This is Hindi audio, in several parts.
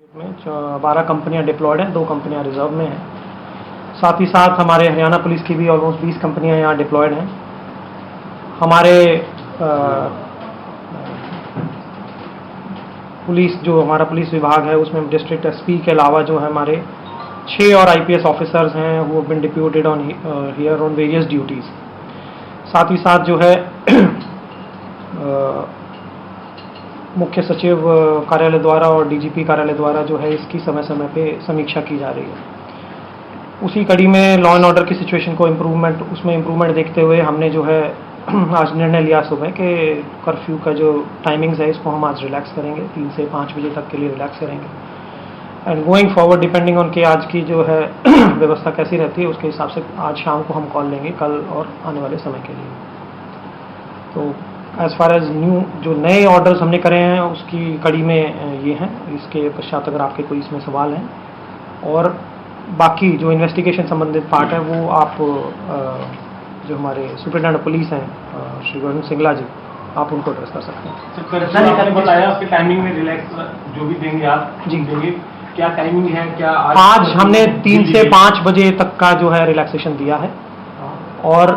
में 12 कंपनियां डिप्लॉयड हैं, 2 कंपनियां रिजर्व में हैं। साथ ही साथ हमारे हरियाणा पुलिस की भी ऑलमोस्ट 20 कंपनियां यहाँ डिप्लॉयड हैं। हमारे पुलिस जो हमारा पुलिस विभाग है उसमें डिस्ट्रिक्ट एसपी के अलावा जो है हमारे 6 और आईपीएस ऑफिसर्स हैं who have been deputed on here on various duties. साथ ही साथ जो है मुख्य सचिव कार्यालय द्वारा और डीजीपी कार्यालय द्वारा जो है इसकी समय समय पे समीक्षा की जा रही है। उसी कड़ी में लॉ एंड ऑर्डर की सिचुएशन को इम्प्रूवमेंट देखते हुए हमने जो है आज निर्णय लिया सुबह कि कर्फ्यू का जो टाइमिंग्स है इसको हम आज रिलैक्स करेंगे, 3 से 5 बजे तक के लिए रिलैक्स करेंगे। And going forward depending on कि आज की जो है व्यवस्था कैसी रहती है उसके हिसाब से आज शाम को हम कॉल लेंगे कल और आने वाले समय के लिए। तो एज़ फार एज जो नए ऑर्डर्स हमने करे हैं उसकी कड़ी में ये हैं। इसके पश्चात अगर आपके कोई इसमें सवाल हैं और बाकी जो इन्वेस्टिगेशन संबंधित पार्ट है वो आप जो हमारे सुपरिटेंडेंट पुलिस हैं श्री वरुण सिंगला जी, आप उनको एड्रेस कर सकते हैं। सर आपने बताया उसके टाइमिंग में रिलैक्स जो भी देंगे आप जी देंगे, क्या टाइमिंग है? क्या आज हमने 3 से 5 बजे तक का जो है रिलैक्सेशन दिया है और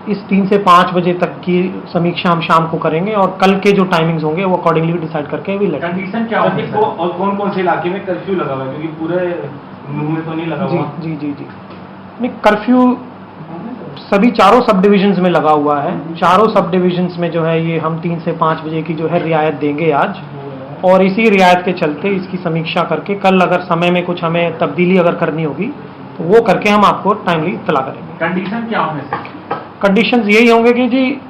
इस 3 से 5 बजे तक की समीक्षा हम शाम को करेंगे और कल के जो टाइमिंग्स होंगे वो अकॉर्डिंगली डिसाइड करके भी लेंगे। कंडीशन क्या होगी और कौन कौन से इलाके में कर्फ्यू लगा हुआ है, क्योंकि पूरे मुंह में तो नहीं लगा हुआ? जी नहीं, कर्फ्यू सभी चारों सब डिविजन्स में लगा हुआ है। चारों सब डिविजन्स में जो है ये हम 3 से 5 बजे की जो है रियायत देंगे आज, और इसी रियायत के चलते इसकी समीक्षा करके कल अगर समय में कुछ हमें तब्दीली अगर करनी होगी तो वो करके हम आपको टाइमली इत्तला करेंगे। कंडीशन क्या होंगे सर? कंडीशंस यही होंगे कि जी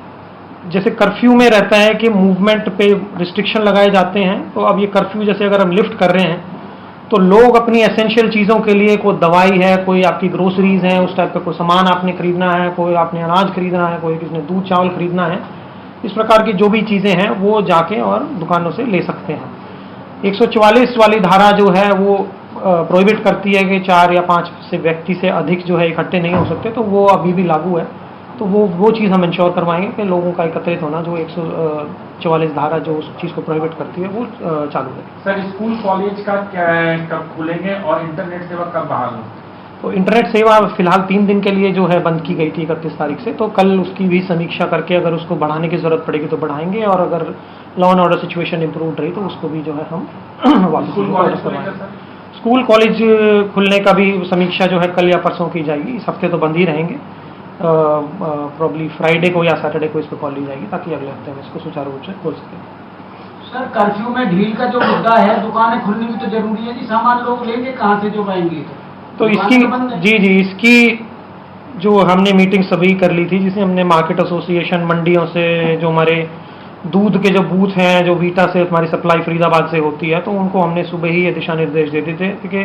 जैसे कर्फ्यू में रहता है कि मूवमेंट पे रिस्ट्रिक्शन लगाए जाते हैं, तो अब ये कर्फ्यू जैसे अगर हम लिफ्ट कर रहे हैं तो लोग अपनी एसेंशियल चीज़ों के लिए, कोई दवाई है, कोई आपकी ग्रोसरीज हैं, उस टाइप का कोई सामान आपने खरीदना है, कोई आपने अनाज खरीदना है, कोई किसी ने दूध चावल खरीदना है, इस प्रकार की जो भी चीज़ें हैं वो जाके और दुकानों से ले सकते हैं। 144 वाली धारा जो है वो प्रोहिबिट करती है कि 4 या 5 से व्यक्ति से अधिक जो है इकट्ठे नहीं हो सकते, तो वो अभी भी लागू है। तो वो चीज़ हम इंश्योर करवाएंगे कि लोगों का एकत्रित होना, जो 144 धारा जो उस चीज़ को प्रोहिबिट करती है वो चालू है। सर स्कूल कॉलेज का क्या कब खुलेंगे और इंटरनेट सेवा कब बहाल होगी? तो इंटरनेट सेवा फिलहाल 3 दिन के लिए जो है बंद की गई थी 31 तारीख से, तो कल उसकी भी समीक्षा करके अगर उसको बढ़ाने की ज़रूरत पड़ेगी तो बढ़ाएंगे, और अगर law and order situation improve रही तो उसको भी जो है हम वापस स्कूल कॉलेज खुलने का भी समीक्षा जो है कल या परसों की जाएगी। इस हफ्ते तो बंद ही रहेंगे, प्रॉब्ली फ्राइडे को या सैटरडे को इस पर कॉल ली जाएगी ताकि अगले हफ्ते में इसको सुचारू रूप से खोल सकें। सर कर्फ्यू में ढील का जो मुद्दा है, दुकानें खुलनी भी तो जरूरी है जी, सामान लोग लेंगे कहाँ से जो पाएंगे? तो इसकी इसकी जो हमने मीटिंग सभी कर ली थी, जिसमें हमने मार्केट एसोसिएशन, मंडियों से, जो हमारे दूध के जो बूथ हैं, जो वीटा से हमारी सप्लाई फरीदाबाद से होती है, तो उनको हमने सुबह ही ये दिशा निर्देश दे दी थे कि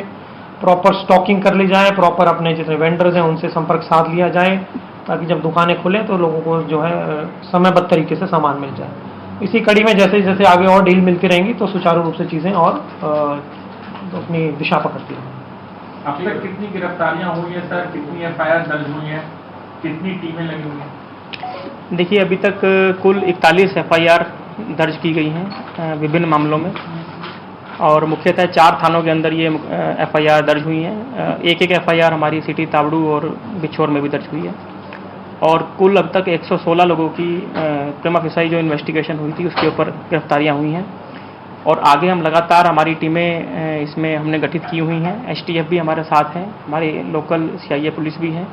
प्रॉपर स्टॉकिंग कर ली जाए, प्रॉपर अपने जितने वेंडर्स हैं उनसे संपर्क साध लिया जाए, ताकि जब दुकानें खुलें तो लोगों को जो है समयबद्ध तरीके से सामान मिल जाए। इसी कड़ी में जैसे जैसे आगे और डील मिलती रहेंगी तो सुचारू रूप से चीज़ें और अपनी दिशा पकड़ती रहेंगी। अब तक कितनी गिरफ्तारियां हुई हैं सर? कितनी एफआईआर दर्ज हुई हैं? कितनी टीमें लगी हुई हैं? देखिए, अभी तक कुल 41 एफआईआर दर्ज की गई हैं विभिन्न मामलों में, और मुख्यतः 4 थानों के अंदर ये एफआईआर दर्ज हुई हैं। एक एफआईआर हमारी सिटी तावड़ू और बिछोर में भी दर्ज हुई है, और कुल अब तक 116 लोगों की प्रीमा फेसाई जो इन्वेस्टिगेशन हुई थी उसके ऊपर गिरफ्तारियाँ हुई हैं। और आगे हम लगातार हमारी टीमें इसमें हमने गठित की हुई हैं। एसटीएफ भी हमारे साथ हैं, हमारे लोकल सीआईए पुलिस भी हैं,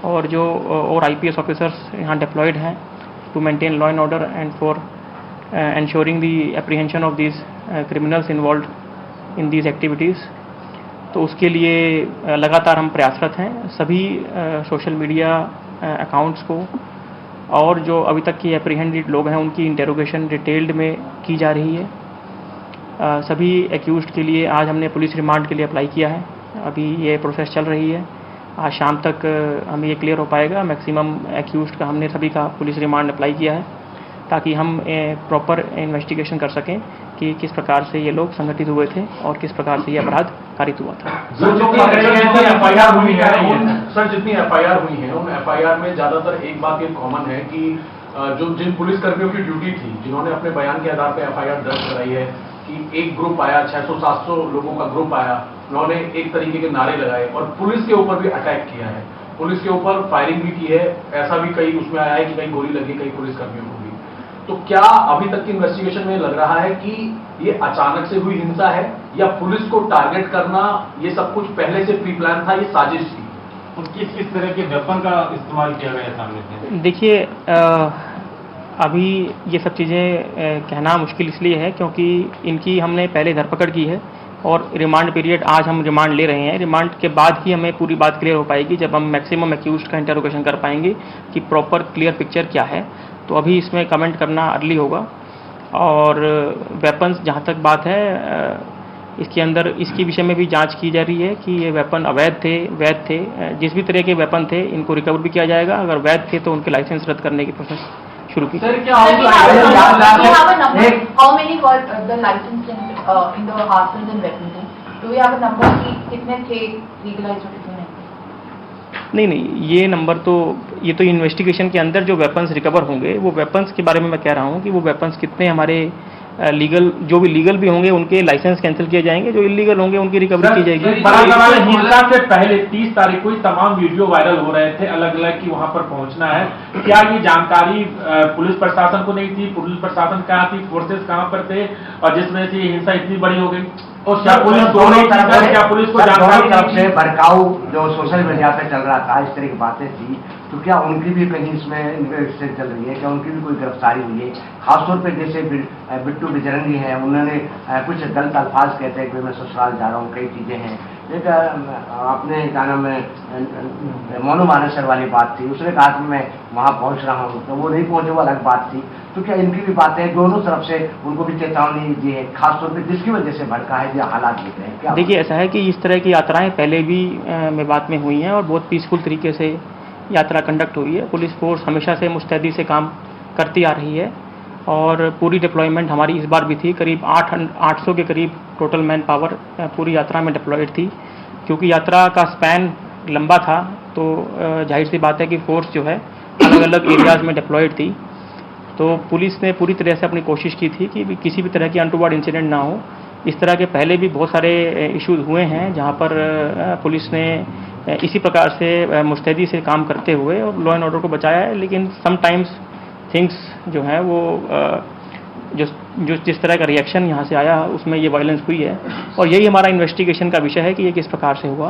और जो और आईपीएस ऑफिसर्स यहाँ डिप्लॉयड हैं to maintain law and order and for ensuring the apprehension of these criminals involved in these activities। तो उसके लिए लगातार हम प्रयासरत हैं। सभी सोशल मीडिया अकाउंट्स को और जो अभी तक की एप्रीहेंडेड लोग हैं उनकी इंटेरोगेशन डिटेल्ड में की जा रही है। सभी एक्यूज्ड के लिए आज हमने पुलिस रिमांड के लिए अप्लाई किया है, अभी ये प्रोसेस चल रही है। आज शाम तक हमें ये क्लियर हो पाएगा। मैक्सिमम एक्यूज्ड का हमने सभी का पुलिस रिमांड अप्लाई किया है, ताकि हम प्रॉपर इन्वेस्टिगेशन कर सकें कि किस प्रकार से ये लोग संगठित हुए थे और किस प्रकार से ये अपराध कारित हुआ था। जितनी एफआईआर हुई है उन एफआईआर में ज्यादातर एक बात ये कॉमन है कि जो जिन पुलिसकर्मियों की ड्यूटी थी, जिन्होंने अपने बयान के आधार पर एफआईआर दर्ज कराई है कि एक ग्रुप आया, 600-700 लोगों का ग्रुप आया, उन्होंने एक तरीके के नारे लगाए और पुलिस के ऊपर भी अटैक किया है, पुलिस के ऊपर फायरिंग भी की है। ऐसा भी कई उसमें आया है कि कहीं गोली लगी, कई पुलिस कर्मियों को भी। तो क्या अभी तक की इन्वेस्टिगेशन में लग रहा है कि ये अचानक से हुई हिंसा है या पुलिस को टारगेट करना ये सब कुछ पहले से प्री प्लान था, ये साजिश थी? और किस किस तरह के वेपन का इस्तेमाल किया गया सामने से? देखिए, अभी ये सब चीज़ें कहना मुश्किल इसलिए है क्योंकि इनकी हमने पहले धरपकड़ की है और रिमांड पीरियड, आज हम रिमांड ले रहे हैं। रिमांड के बाद ही हमें पूरी बात क्लियर हो पाएगी, जब हम मैक्सिमम एक्यूज्ड का इंटरोगेशन कर पाएंगे कि प्रॉपर क्लियर पिक्चर क्या है। तो अभी इसमें कमेंट करना अर्ली होगा। और वेपन्स जहाँ तक बात है, इसके अंदर इसके विषय में भी जांच की जा रही है कि ये वेपन अवैध थे, वैध थे। जिस भी तरह के वेपन थे इनको रिकवर भी किया जाएगा। अगर वैध थे तो उनके लाइसेंस रद्द करने की प्रोसेस शुरू की। सर, क्या Sir, we have a number. एक How many got the license in the arsenals and weapons? Do we have a number कि कितने थे legalized और कितने नहीं? नहीं, ये नंबर तो, ये तो इन्वेस्टिगेशन के अंदर जो वेपन्स रिकवर होंगे, वो वेपन्स के बारे में मैं कह रहा हूँ कि वो वेपन्स कितने हमारे लीगल, जो भी लीगल भी होंगे उनके लाइसेंस कैंसिल किए जाएंगे, जो इलीगल होंगे उनकी रिकवरी की जाएगी। बड़ा सवाल है, हिंसा से पहले 30 तारीख को ही तमाम वीडियो वायरल हो रहे थे अलग अलग कि वहां पर पहुंचना है। क्या ये जानकारी पुलिस प्रशासन को नहीं थी? पुलिस प्रशासन कहाँ थी? फोर्सेस कहाँ पर थे? और जिसमें से ये हिंसा इतनी बड़ी हो गई, और क्या पुलिस दोनों तरफ, क्या पुलिस को जानकारी से भड़काऊ जो सोशल मीडिया पे चल रहा था, इस तरह की बातें थी, तो क्या उनकी भी कहीं इसमें इन्वेस्टिगेशन चल रही है? क्या उनकी भी कोई गिरफ्तारी हुई है? खासतौर पे जैसे बिट्टू बजरंगी है, उन्होंने कुछ गलत अल्फाज कहते हैं कि मैं ससुराल जा रहा हूँ, कई चीजें हैं। एक आपने क्या नाम है, मोनू मानेसर वाली बात थी, उसने कहा कि मैं वहाँ पहुँच रहा हूँ, तो वो नहीं पहुँचे, वो अलग बात थी। तो क्या इनकी भी बातें दोनों तरफ से उनको भी चेतावनी दी है, खासतौर पे जिसकी वजह से भड़का है, जो हालात दिख रहे हैं? क्या देखिए, ऐसा है कि इस तरह की यात्राएं पहले भी मेवात में हुई हैं और बहुत पीसफुल तरीके से यात्रा कंडक्ट हुई है। पुलिस फोर्स हमेशा से मुस्तैदी से काम करती आ रही है और पूरी डिप्लॉयमेंट हमारी इस बार भी थी। करीब 800 के करीब टोटल मैन पावर पूरी यात्रा में डिप्लॉयड थी। क्योंकि यात्रा का स्पैन लंबा था तो जाहिर सी बात है कि फोर्स जो है अलग अलग एरियाज़ में डिप्लॉयड थी। तो पुलिस ने पूरी तरह से अपनी कोशिश की थी कि किसी भी तरह की अनटूवर्ड इंसिडेंट ना हो। इस तरह के पहले भी बहुत सारे इश्यूज हुए हैं जहां पर पुलिस ने इसी प्रकार से मुस्तैदी से काम करते हुए और लॉ एंड ऑर्डर को बचाया है। लेकिन समटाइम्स थिंग्स जो हैं वो जो जिस तरह का रिएक्शन यहाँ से आया उसमें ये वायलेंस हुई है और यही हमारा इन्वेस्टिगेशन का विषय है कि ये किस प्रकार से हुआ।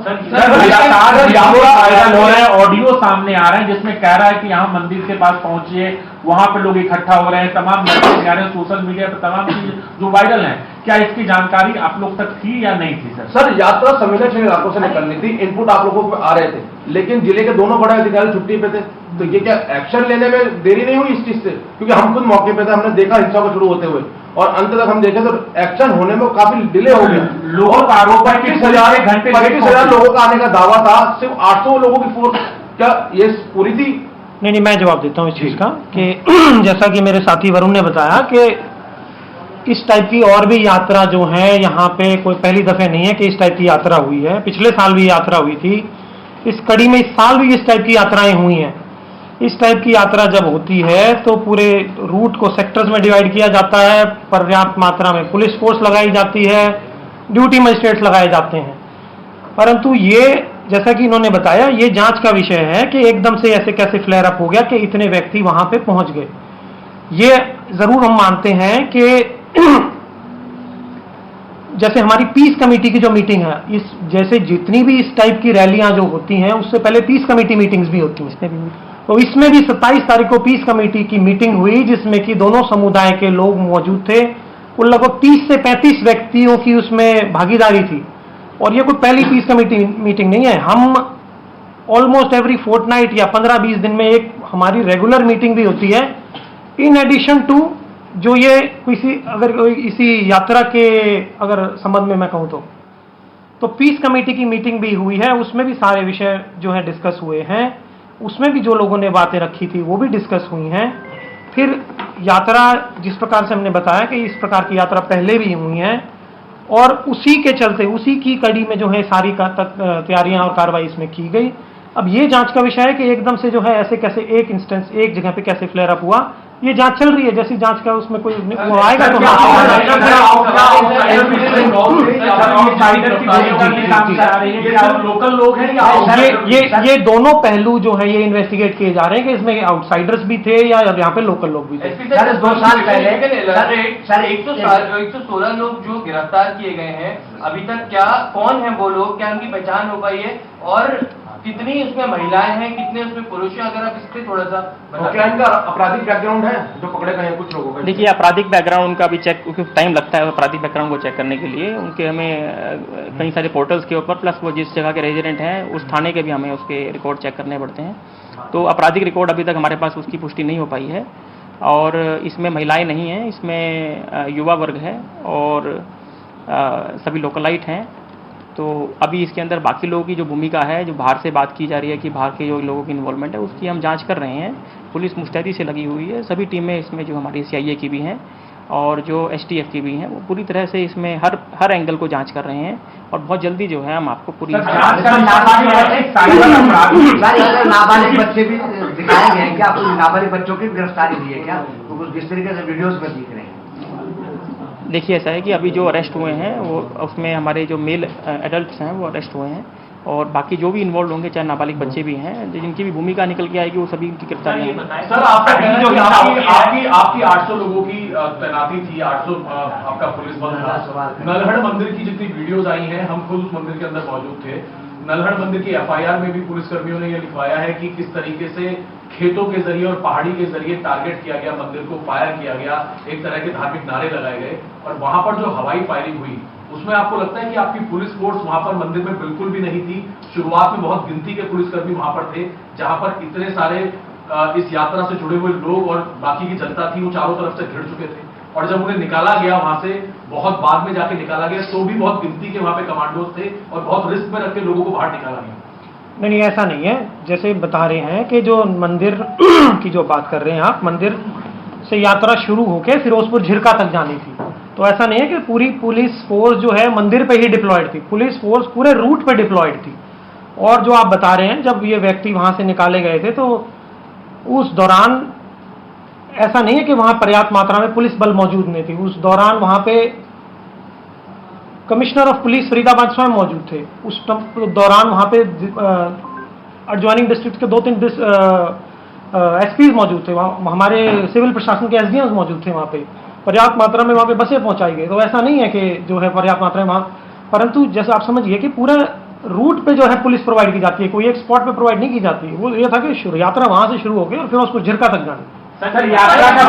ऑडियो सामने आ रहे हैं जिसमें कह रहा है कि यहाँ मंदिर के पास पहुंचिए, वहां पर लोग इकट्ठा हो रहे हैं, तमाम मैसेज आ रहे हैं सोशल मीडिया पर, तमाम चीज जो वायरल हैं। क्या इसकी जानकारी आप लोग तक थी या नहीं थी? सर, यात्रा संवेदनशील इलाकों से निकलनी थी, इनपुट आप लोगों को आ रहे थे, लेकिन जिले के दोनों बड़े अधिकारी छुट्टी पे थे, तो ये क्या एक्शन लेने में देरी नहीं हुई इस चीज से? क्योंकि हम खुद मौके पे थे, हमने देखा हिंसा को शुरू होते हुए और अंत तक हम देखे तो एक्शन होने में काफी डिले हो गया। लोगों का आरोप है कि 25,000 लोगों का आने का दावा था, सिर्फ 800 लोगों की फोर्स, क्या ये पूरी थी? नहीं, मैं जवाब देता हूँ इस चीज़ का कि जैसा कि मेरे साथी वरुण ने बताया कि इस टाइप की और भी यात्रा जो है यहाँ पे कोई पहली दफे नहीं है कि इस टाइप की यात्रा हुई है। पिछले साल भी यात्रा हुई थी, इस कड़ी में इस साल भी इस टाइप की यात्राएं हुई हैं। इस टाइप की यात्रा जब होती है तो पूरे रूट को सेक्टर्स में डिवाइड किया जाता है, पर्याप्त मात्रा में पुलिस फोर्स लगाई जाती है, ड्यूटी मजिस्ट्रेट्स लगाए जाते हैं। परंतु ये जैसा कि इन्होंने बताया, ये जांच का विषय है कि एकदम से ऐसे कैसे फ्लेयर अप हो गया कि इतने व्यक्ति वहां पे पहुंच गए। ये जरूर हम मानते हैं कि जैसे हमारी पीस कमेटी की जो मीटिंग है, इस जैसे जितनी भी इस टाइप की रैलियां जो होती हैं उससे पहले पीस कमेटी मीटिंग्स भी होती हैं। तो इसमें भी 27 तारीख को पीस कमेटी की मीटिंग हुई जिसमें कि दोनों समुदाय के लोग मौजूद थे। कुल लगभग 30 से 35 व्यक्तियों की उसमें भागीदारी थी और ये कोई पहली पीस कमेटी मीटिंग नहीं है। हम ऑलमोस्ट एवरी फोर्टनाइट या 15-20 दिन में एक हमारी रेगुलर मीटिंग भी होती है, इन एडिशन टू जो ये इसी यात्रा के अगर संबंध में मैं कहूँ तो पीस कमेटी की मीटिंग भी हुई है, उसमें भी सारे विषय जो है डिस्कस हुए हैं। उसमें भी जो लोगों ने बातें रखी थी वो भी डिस्कस हुई हैं। फिर यात्रा जिस प्रकार से हमने बताया कि इस प्रकार की यात्रा पहले भी हुई हैं और उसी के चलते उसी की कड़ी में जो है सारी तैयारियां और कार्रवाई इसमें की गई। अब ये जांच का विषय है कि एकदम से जो है ऐसे कैसे एक इंस्टेंस एक जगह पे कैसे फ्लेयर अप हुआ, ये जांच चल रही है, जैसी जांच का उसमें कोई वो आएगा तो लोकल लोग हैं या ये दोनों पहलू जो है ये इन्वेस्टिगेट किए जा रहे हैं कि इसमें आउटसाइडर्स भी थे या यहाँ पे लोकल लोग भी थे। सर 2 साल पहले सर 116 लोग जो गिरफ्तार किए गए हैं अभी तक, क्या कौन है वो लोग, क्या उनकी पहचान हो पाई है और कितनी उसमें महिलाएं हैं, कितने उसमें पुरुष हैं, अगर आप इस पे थोड़ा सा क्या इनका आपराधिक बैकग्राउंड है जो पकड़े गए हैं कुछ लोगों का? देखिए, आपराधिक बैकग्राउंड उनका भी चेक, क्योंकि टाइम लगता है आपराधिक बैकग्राउंड को चेक करने के लिए। उनके हमें कई सारे पोर्टल्स के ऊपर, प्लस वो जिस जगह के रेजिडेंट हैं उस थाने के भी हमें उसके रिकॉर्ड चेक करने पड़ते हैं। तो आपराधिक रिकॉर्ड अभी तक हमारे पास उसकी पुष्टि नहीं हो पाई है। और इसमें महिलाएं नहीं हैं, इसमें युवा वर्ग है और सभी लोकलाइट हैं। तो अभी इसके अंदर बाकी लोगों की जो भूमिका है, जो बाहर से बात की जा रही है कि बाहर के जो लोगों की इन्वॉल्वमेंट है, उसकी हम जांच कर रहे हैं। पुलिस मुस्तैदी से लगी हुई है, सभी टीमें इसमें जो हमारी CIA की भी हैं और जो STF की भी हैं, वो पूरी तरह से इसमें हर एंगल को जांच कर रहे हैं और बहुत जल्दी जो है हम आपको पूरी नाबालिग बच्चे भी दिखाए गए हैं क्या? आपको नाबालिग बच्चों की गिरफ्तारी हुई है क्या? तो जिस तरीके से वीडियोस में दिख रहे हैं। देखिए, ऐसा है कि अभी जो अरेस्ट हुए हैं वो उसमें हमारे जो मेल एडल्ट्स हैं वो अरेस्ट हुए हैं और बाकी जो भी इन्वॉल्व होंगे, चाहे नाबालिग बच्चे भी हैं, जिनकी भी भूमिका निकल के आएगी, वो सभी की गिरफ्तारी है। सर आपका कहना है कि आपकी 800 लोगों की तैनाती थी, 800 आपका पुलिस बल था। नलहड़ मंदिर की जितनी वीडियोस आई हैं, हम खुद उस मंदिर के अंदर मौजूद थे। नलहड़ मंदिर की FIR में भी पुलिसकर्मियों ने यह लिखवाया है कि किस तरीके से खेतों के जरिए और पहाड़ी के जरिए टारगेट किया गया, मंदिर को फायर किया गया, एक तरह के धार्मिक नारे लगाए गए और वहां पर जो हवाई फायरिंग हुई उसमें आपको लगता है कि आपकी पुलिस फोर्स वहां पर मंदिर में बिल्कुल भी नहीं थी? शुरुआत में बहुत गिनती के पुलिसकर्मी वहां पर थे, जहां पर इतने सारे इस यात्रा से जुड़े हुए लोग और बाकी की जनता थी, वो चारों तरफ से घिर चुके थे और जब उन्हें निकाला गया वहां से, बहुत बाद में जाके निकाला गया, तो भी बहुत गिनती के वहां पे कमांडोज थे और बहुत रिस्क में रख के लोगों को बाहर निकाला गया। नहीं, ऐसा नहीं है। जैसे बता रहे हैं कि जो मंदिर की जो बात कर रहे हैं आप, मंदिर से यात्रा शुरू होकर फिरोजपुर झिरका तक जानी थी, तो ऐसा नहीं है कि पूरी पुलिस फोर्स जो है मंदिर पे ही डिप्लॉयड थी। पुलिस फोर्स पूरे रूट पे डिप्लॉयड थी। और जो आप बता रहे हैं, जब ये व्यक्ति वहां से निकाले गए थे तो उस दौरान ऐसा नहीं है कि वहां पर्याप्त मात्रा में पुलिस बल मौजूद नहीं थी। उस दौरान वहां पे कमिश्नर ऑफ पुलिस फरीदाबाद स्वयं मौजूद थे। उस दौरान वहां पे एडजॉइनिंग डिस्ट्रिक्ट के 2-3 SPs मौजूद थे। वहाँ हमारे सिविल प्रशासन के SDMs मौजूद थे। वहाँ पे पर्याप्त मात्रा में वहाँ पे बसें पहुंचाई गई। तो ऐसा नहीं है कि जो है पर्याप्त मात्रा में वहाँ, परंतु जैसे आप समझिए कि पूरा रूट पे जो है पुलिस प्रोवाइड की जाती है, कोई एक स्पॉट पे प्रोवाइड नहीं की जाती। वो ये था कि यात्रा वहां से शुरू हो गई और फिर उसको झिरका तक जाना। सर यात्रा का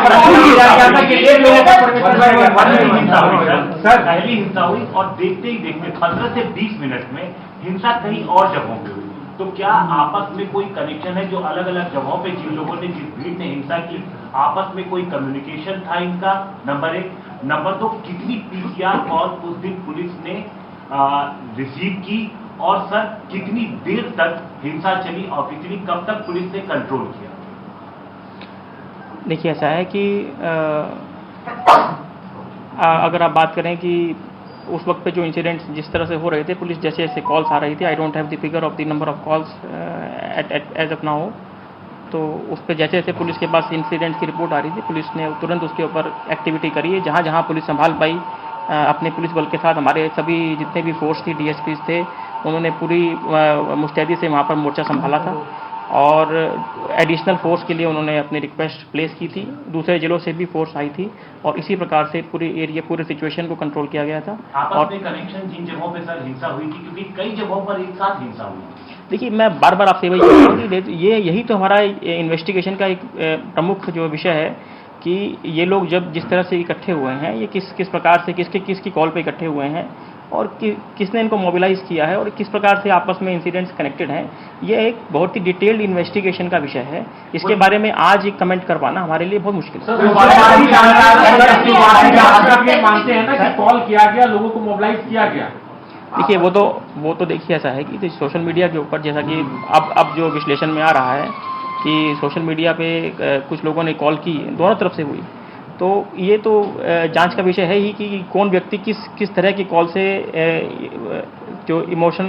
सर पहली हिंसा हुई और देखते ही देखते 15 से 20 मिनट में हिंसा कई और जगहों पे हुई। तो क्या आपस में कोई कनेक्शन है? जो अलग अलग जगहों पे जिन लोगों ने, जिस भीड़ ने हिंसा की, आपस में कोई कम्युनिकेशन था इनका? नंबर 1। नंबर 2, कितनी PCR कॉल उस दिन पुलिस ने रिसीव की और सर कितनी देर तक हिंसा चली और कितनी कब तक पुलिस ने कंट्रोल किया? देखिए, ऐसा है कि अगर आप बात करें कि उस वक्त पे जो इंसिडेंट्स जिस तरह से हो रहे थे, पुलिस जैसे जैसे कॉल्स आ रही थी, I don't have the figure of the number of calls as of now, तो उस पर जैसे जैसे पुलिस के पास इंसिडेंट की रिपोर्ट आ रही थी, पुलिस ने तुरंत उसके ऊपर एक्टिविटी करी है। जहाँ जहाँ पुलिस संभाल पाई, अपने पुलिस बल के साथ हमारे सभी जितने भी फोर्स थी, DSPs थे, उन्होंने पूरी मुस्तैदी से वहाँ पर मोर्चा संभाला था और एडिशनल फोर्स के लिए उन्होंने अपनी रिक्वेस्ट प्लेस की थी। दूसरे जिलों से भी फोर्स आई थी और इसी प्रकार से पूरे एरिया, पूरे सिचुएशन को कंट्रोल किया गया था। आपस में कनेक्शन जिन जगहों पे सर हिंसा हुई थी, क्योंकि कई जगहों पर एक साथ हिंसा हुई। देखिए, मैं बार बार आपसे वही कह रहा हूँ कि यही तो हमारा इन्वेस्टिगेशन का एक प्रमुख जो विषय है कि ये लोग जब जिस तरह से इकट्ठे हुए हैं, ये किस प्रकार से किसकी कॉल पे इकट्ठे हुए हैं और किसने इनको मोबिलाइज किया है और किस प्रकार से आपस में इंसिडेंट्स कनेक्टेड हैं, ये एक बहुत ही डिटेल्ड इन्वेस्टिगेशन का विषय है। इसके बारे में आज एक कमेंट कर पाना हमारे लिए बहुत मुश्किल है। मानते हैं ना कि कॉल किया गया, लोगों को मोबिलाइज किया गया? देखिए, वो तो देखिए ऐसा है कि सोशल मीडिया के ऊपर, जैसा कि अब जो विश्लेषण में आ रहा है कि सोशल मीडिया पे कुछ लोगों ने कॉल की, दोनों तरफ से हुई, तो ये तो जांच का विषय है ही कि कौन व्यक्ति किस तरह की कॉल से जो इमोशन,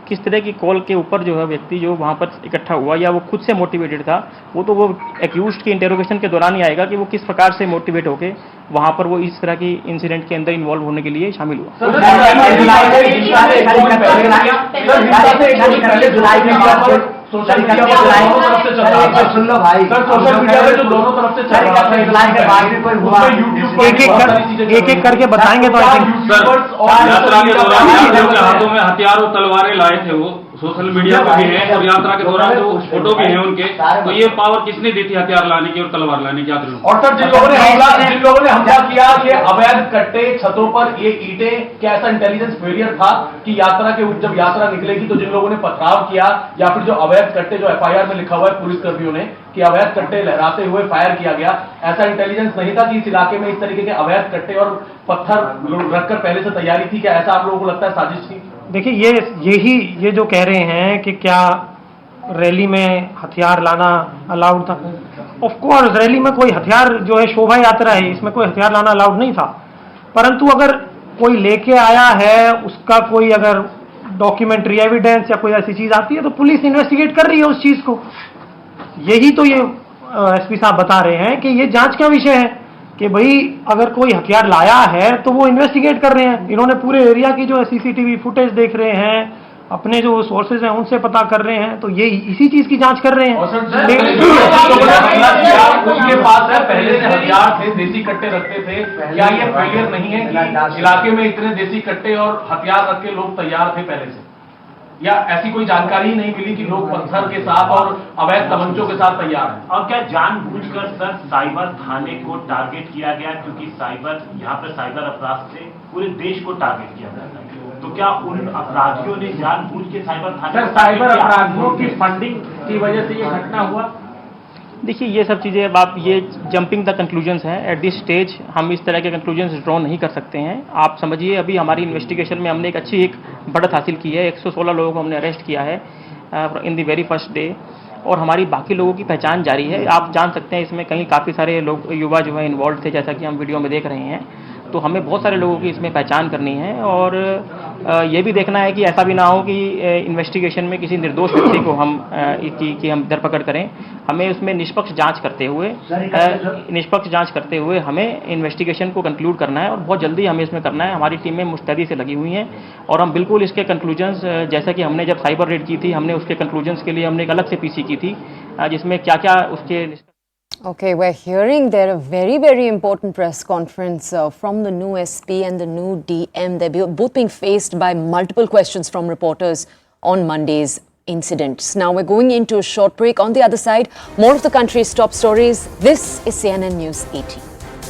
किस तरह की कॉल के ऊपर जो है व्यक्ति जो वहाँ पर इकट्ठा हुआ या वो खुद से मोटिवेटेड था, वो तो वो एक्यूज्ड की इंटेरोगेशन के दौरान ही आएगा कि वो किस प्रकार से मोटिवेट होके वहाँ पर वो इस तरह की इंसिडेंट के अंदर इन्वॉल्व होने के लिए शामिल हुआ। सोशल मीडिया पर दोनों तरफ से चल रहा था। सुन लो भाई, सर सोशल मीडिया पे जो दोनों तरफ से चल रहा था, जुलाई के बाद भी कोई हुआ, एक-एक करके बताएंगे तो आई थिंक यात्रा के दौरान उनके हाथों में हथियार और तलवारें लाए थे, वो सोशल मीडिया पर भी है और यात्रा के दौरान जो फोटो भी है उनके, तो ये पावर किसने दी थी हथियार लाने की और तलवार लाने की? और सर जिन लोगों ने हमला किया, ये अवैध कट्टे, छतों पर ये ईंटें, क्या ऐसा इंटेलिजेंस फेलियर था कि यात्रा के जब यात्रा निकलेगी तो जिन लोगों ने पथराव किया या फिर जो अवैध कट्टे, जो एफआईआर में लिखा हुआ है पुलिस कर्मियों ने कि अवैध कट्टे लहराते हुए फायर किया गया, ऐसा इंटेलिजेंस नहीं था कि इस इलाके में इस तरीके के अवैध कट्टे और पत्थर रखकर पहले से तैयारी थी? क्या ऐसा आप लोगों को लगता है साजिश थी? देखिए ये जो कह रहे हैं कि क्या रैली में हथियार लाना अलाउड था, ऑफ कोर्स रैली में कोई हथियार जो है शोभा यात्रा है, इसमें कोई हथियार लाना अलाउड नहीं था, परंतु अगर कोई लेके आया है उसका कोई अगर डॉक्यूमेंट्री एविडेंस या कोई ऐसी चीज आती है तो पुलिस इन्वेस्टिगेट कर रही है उस चीज को। यही तो ये एसपी साहब बता रहे हैं कि ये जांच का विषय है कि भाई अगर कोई हथियार लाया है तो वो इन्वेस्टिगेट कर रहे हैं। इन्होंने पूरे एरिया की जो सीसीटीवी फुटेज देख रहे हैं, अपने जो सोर्सेज हैं उनसे पता कर रहे हैं, तो ये इसी चीज की जांच कर रहे हैं। उसके पास है पहले से हथियार थे, देसी कट्टे रखते थे, क्या ये फेलियर नहीं है कि इलाके में इतने देसी कट्टे और हथियार रख के लोग तैयार थे पहले से, या ऐसी कोई जानकारी ही नहीं मिली कि लोग पत्थर के साथ और अवैध तमंचों के साथ तैयार हैं? और क्या जानबूझकर सर साइबर थाने को टारगेट किया गया, क्योंकि यहाँ पर साइबर अपराध से पूरे देश को टारगेट किया जाता है, तो क्या उन अपराधियों ने जानबूझ के साइबर थाने? सर साइबर अपराधियों की फंडिंग की वजह से ये घटना हुआ? देखिए ये सब चीज़ें अब आप ये जंपिंग द कंक्लूजन्स हैं। एट दिस स्टेज हम इस तरह के कंक्लूजन्स ड्रॉ नहीं कर सकते हैं। आप समझिए अभी हमारी इन्वेस्टिगेशन में हमने एक अच्छी बढ़त हासिल की है। 116 लोगों को हमने अरेस्ट किया है in the very first day, और हमारी बाकी लोगों की पहचान जारी है। आप जान सकते हैं इसमें कहीं काफ़ी सारे लोग युवा जो है इन्वॉल्व थे, जैसा कि हम वीडियो में देख रहे हैं। तो हमें बहुत सारे लोगों की इसमें पहचान करनी है और ये भी देखना है कि ऐसा भी ना हो कि इन्वेस्टिगेशन में किसी निर्दोष व्यक्ति को हम धरपकड़ करें। हमें उसमें निष्पक्ष जांच करते हुए हमें इन्वेस्टिगेशन को कंक्लूड करना है और बहुत जल्दी हमें इसमें करना है। हमारी टीमें मुस्तैदी से लगी हुई हैं और हम बिल्कुल इसके कंक्लूजन्स, जैसा कि हमने जब साइबर रेड की थी, हमने उसके कंक्लूजन्स के लिए हमने एक अलग से पीसी की थी जिसमें क्या क्या उसके। Okay, we're hearing there a very, very important press conference from the new SP and the new DM. They're both being faced by multiple questions from reporters on Monday's incidents. Now we're going into a short break. On the other side, more of the country's top stories. This is CNN News 18.